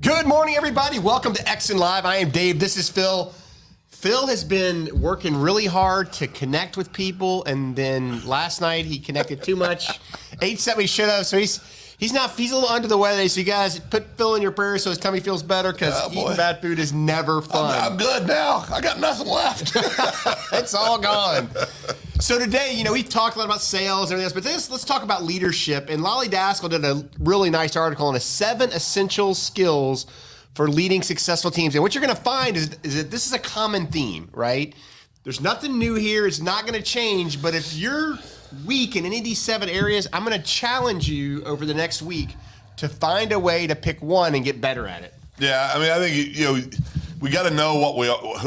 Good morning, everybody. Welcome to Exxon Live. I am Dave. This is Phil. Phil has been working really hard to connect with people, and then last night he connected too much. Ate something he should have, so he's a little under the weather. So you guys put Phil in your prayers so his tummy feels better, because eating bad food is never fun. I'm good now. I got nothing left. It's all gone. So today, we've talked a lot about sales and everything else, but let's talk about leadership. And Lolly Daskell did a really nice article on 7 essential skills for leading successful teams. And what you're going to find is that this is a common theme, right? There's nothing new here. It's not going to change. But if you're weak in any of these 7 areas, I'm going to challenge you over the next week to find a way to pick one and get better at it. Yeah, I mean, I think we got to know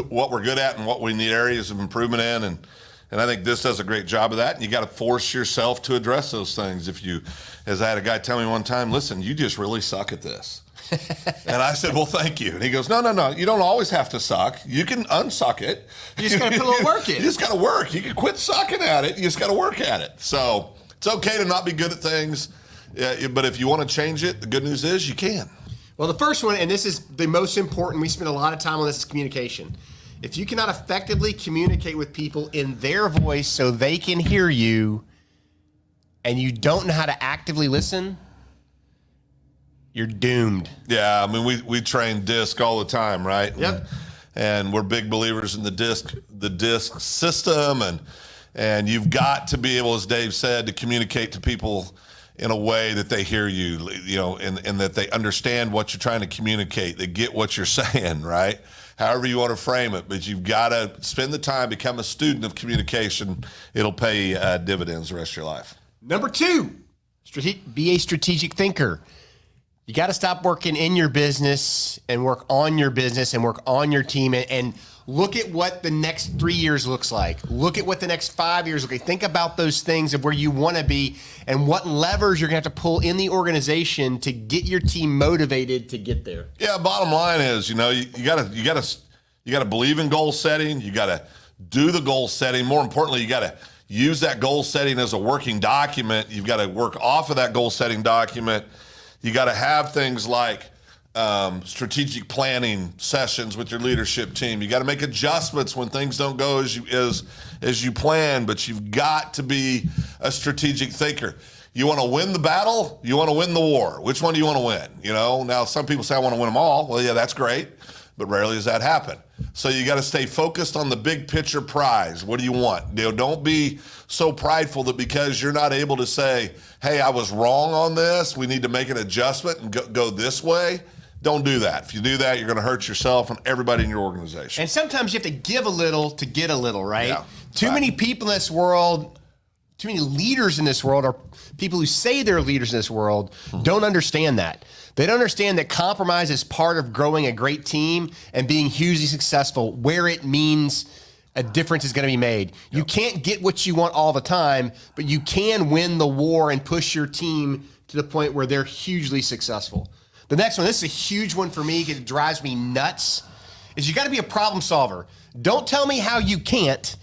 what we're good at and what we need areas of improvement in, and I think this does a great job of that. And you got to force yourself to address those things. As I had a guy tell me one time, listen, you just really suck at this. And I said, well, thank you. And he goes, no, you don't always have to suck. You can unsuck it. You just got to put a little work in. You just got to work. You can quit sucking at it. You just got to work at it. So it's okay to not be good at things. But if you want to change it, the good news is you can. Well, the first one, and this is the most important, we spend a lot of time on this, is communication. If you cannot effectively communicate with people in their voice so they can hear you, and you don't know how to actively listen, you're doomed. Yeah, I mean, we train DISC all the time, right? Yep. And we're big believers in the DISC system, and you've got to be able, as Dave said, to communicate to people in a way that they hear you, and that they understand what you're trying to communicate. They get what you're saying, right? However you want to frame it, but you've got to spend the time, become a student of communication. It'll pay dividends the rest of your life. Number 2, be a strategic thinker. You got to stop working in your business and work on your business and work on your team, and look at what the next 3 years looks like. Look at what the next 5 years look like. Think about those things of where you want to be and what levers you're going to have to pull in the organization to get your team motivated to get there. Yeah, bottom line is, you got to believe in goal setting. You got to do the goal setting. More importantly, you got to use that goal setting as a working document. You've got to work off of that goal setting document. You got to have things like strategic planning sessions with your leadership team. You got to make adjustments when things don't go as you plan, but you've got to be a strategic thinker. You want to win the battle, you want to win the war. Which one do you want to win? Now some people say I want to win them all. Well, yeah, that's great, but rarely does that happen. So you got to stay focused on the big picture prize. What do you want? Don't be so prideful that because you're not able to say, hey, I was wrong on this, we need to make an adjustment and go this way. Don't do that. If you do that, you're going to hurt yourself and everybody in your organization. And sometimes you have to give a little to get a little, right? Yeah, Too many people in this world, too many leaders in this world, or people who say they're leaders in this world, don't understand that. They don't understand that compromise is part of growing a great team and being hugely successful, where it means a difference is going to be made. Yep. You can't get what you want all the time, but you can win the war and push your team to the point where they're hugely successful. The next one, this is a huge one for me because it drives me nuts, is you got to be a problem solver. Don't tell me how you can't.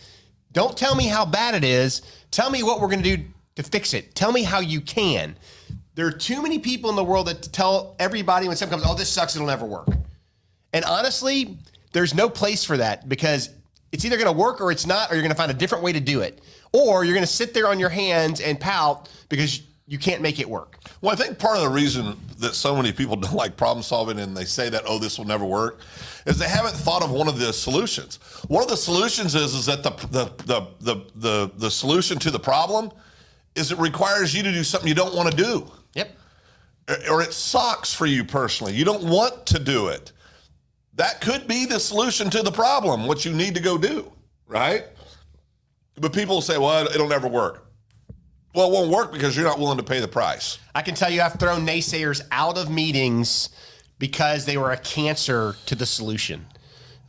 Don't tell me how bad it is. Tell me what we're going to do to fix it. Tell me how you can. There are too many people in the world that tell everybody when something comes, oh, this sucks, it'll never work. And honestly, there's no place for that, because it's either going to work or it's not, or you're going to find a different way to do it. Or you're going to sit there on your hands and pout because you can't make it work. Well, I think part of the reason that so many people don't like problem solving and they say that, oh, this will never work, is they haven't thought of one of the solutions. One of the solutions is that the solution to the problem is it requires you to do something you don't want to do. Yep. Or it sucks for you personally. You don't want to do it. That could be the solution to the problem, what you need to go do, right? But people say, well, it'll never work. Well, it won't work because you're not willing to pay the price. I can tell you I've thrown naysayers out of meetings because they were a cancer to the solution.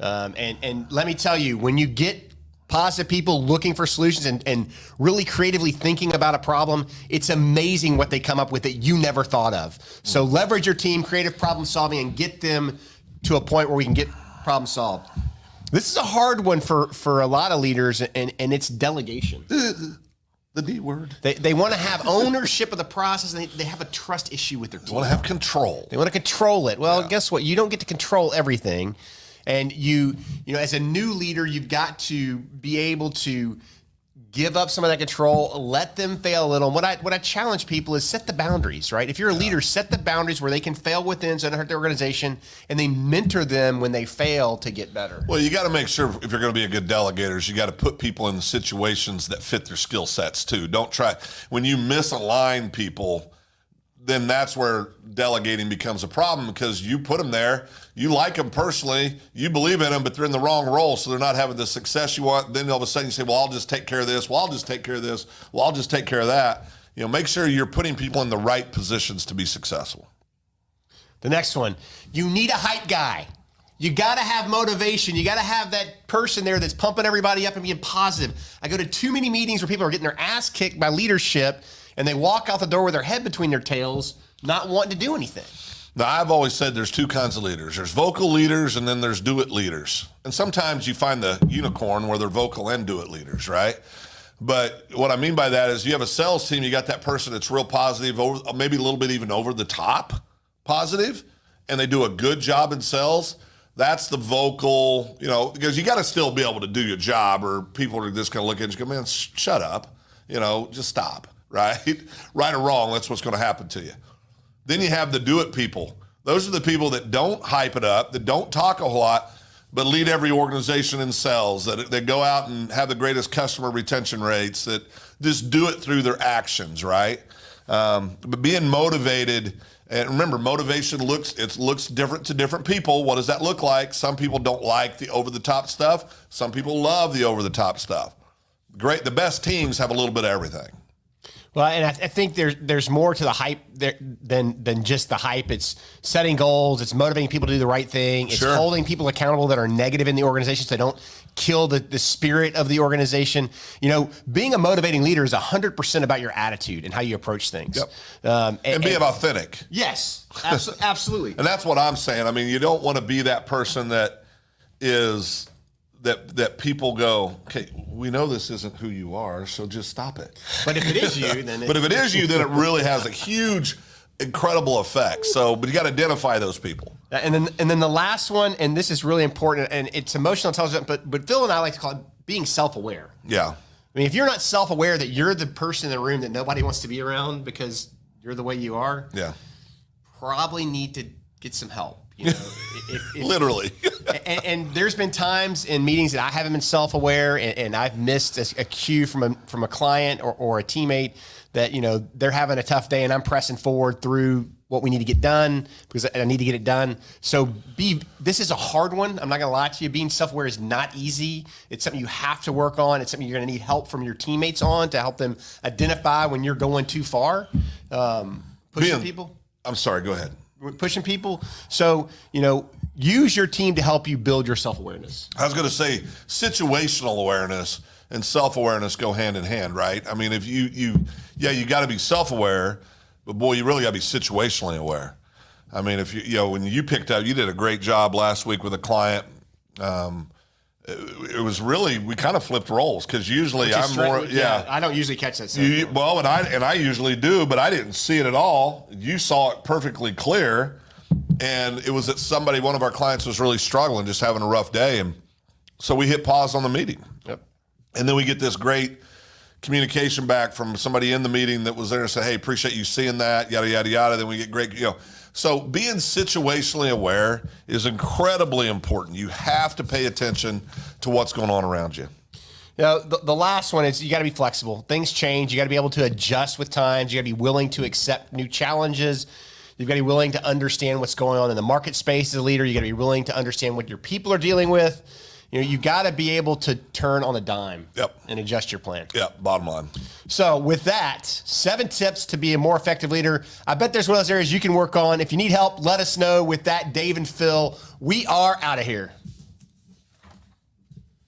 And let me tell you, when you get positive people looking for solutions and really creatively thinking about a problem, it's amazing what they come up with that you never thought of. So leverage your team, creative problem solving, and get them to a point where we can get problem solved. This is a hard one for a lot of leaders, and it's delegation. The D word. They want to have ownership of the process, and they have a trust issue with their team. They want to have control. They want to control it. Well, guess what? You don't get to control everything. And you know, as a new leader, you've got to be able to give up some of that control, let them fail a little. And what I challenge people is set the boundaries, right? If you're a leader, set the boundaries where they can fail within so it doesn't hurt the organization, and then mentor them when they fail to get better. Well, you got to make sure if you're going to be a good delegator, you got to put people in situations that fit their skill sets too. Don't try, when you misalign people, then that's where delegating becomes a problem, because you put them there, you like them personally, you believe in them, but they're in the wrong role, so they're not having the success you want. Then all of a sudden you say, well, I'll just take care of this. Well, I'll just take care of this. Well, I'll just take care of that. You know, make sure you're putting people in the right positions to be successful. The next one, you need a hype guy. You got to have motivation. You got to have that person there that's pumping everybody up and being positive. I go to too many meetings where people are getting their ass kicked by leadership, and they walk out the door with their head between their tails, not wanting to do anything. Now, I've always said there's two kinds of leaders. There's vocal leaders, and then there's do-it leaders. And sometimes you find the unicorn where they're vocal and do-it leaders, right? But what I mean by that is you have a sales team, you got that person that's real positive, over, maybe a little bit even over the top positive, and they do a good job in sales. That's the vocal, you know, because you got to still be able to do your job, or people are just going to look at you and go, man, shut up. You know, just stop. Right? Right or wrong, that's what's going to happen to you. Then you have the do-it people. Those are the people that don't hype it up, that don't talk a whole lot, but lead every organization in sales, that go out and have the greatest customer retention rates, that just do it through their actions, right? But being motivated, and remember, motivation looks different to different people. What does that look like? Some people don't like the over-the-top stuff. Some people love the over-the-top stuff. Great. The best teams have a little bit of everything. Well, and I think there's more to the hype there than just the hype. It's setting goals. It's motivating people to do the right thing. It's holding people accountable that are negative in the organization, so they don't kill the spirit of the organization. You know, being a motivating leader is 100% about your attitude and how you approach things. Yep. And being authentic. Yes, absolutely. And that's what I'm saying. I mean, you don't want to be that person that is... That people go, okay, we know this isn't who you are, so just stop it. But if it is you, then but if it is you, then it really has a huge, incredible effect. So, but you got to identify those people. And then the last one, and this is really important, and it's emotional intelligence, but Phil and I like to call it being self-aware. Yeah. I mean, if you're not self-aware that you're the person in the room that nobody wants to be around because you're the way you are, probably need to get some help. You know, if literally. and there's been times in meetings that I haven't been self-aware, and I've missed a cue from a client or a teammate that, you know, they're having a tough day, and I'm pressing forward through what we need to get done because I need to get it done. So this is a hard one. I'm not going to lie to you. Being self-aware is not easy. It's something you have to work on. It's something you're going to need help from your teammates on to help them identify when you're going too far. Pushing people. I'm sorry. Go ahead. Pushing people. So, you know, use your team to help you build your self-awareness. I was going to say situational awareness and self-awareness go hand in hand, right? I mean, if you got to be self-aware, but boy, you really got to be situationally aware. I mean, if you know, when you picked up, you did a great job last week with a client. It was really, we kind of flipped roles because usually I'm more, I don't usually catch that. Well, and I usually do, but I didn't see it at all. You saw it perfectly clear, and it was that one of our clients was really struggling, just having a rough day, and so we hit pause on the meeting. Yep. And then we get this great communication back from somebody in the meeting that was there and said, "Hey, appreciate you seeing that, yada yada yada." Then we get great, you know. So being situationally aware is incredibly important. You have to pay attention to what's going on around you. You know, the last one is you got to be flexible. Things change. You got to be able to adjust with times. You got to be willing to accept new challenges. You've got to be willing to understand what's going on in the market space as a leader. You got to be willing to understand what your people are dealing with. You know, you got to be able to turn on a dime and adjust your plan. Yep, bottom line. So with that, 7 tips to be a more effective leader. I bet there's one of those areas you can work on. If you need help, let us know. With that, Dave and Phil, we are out of here.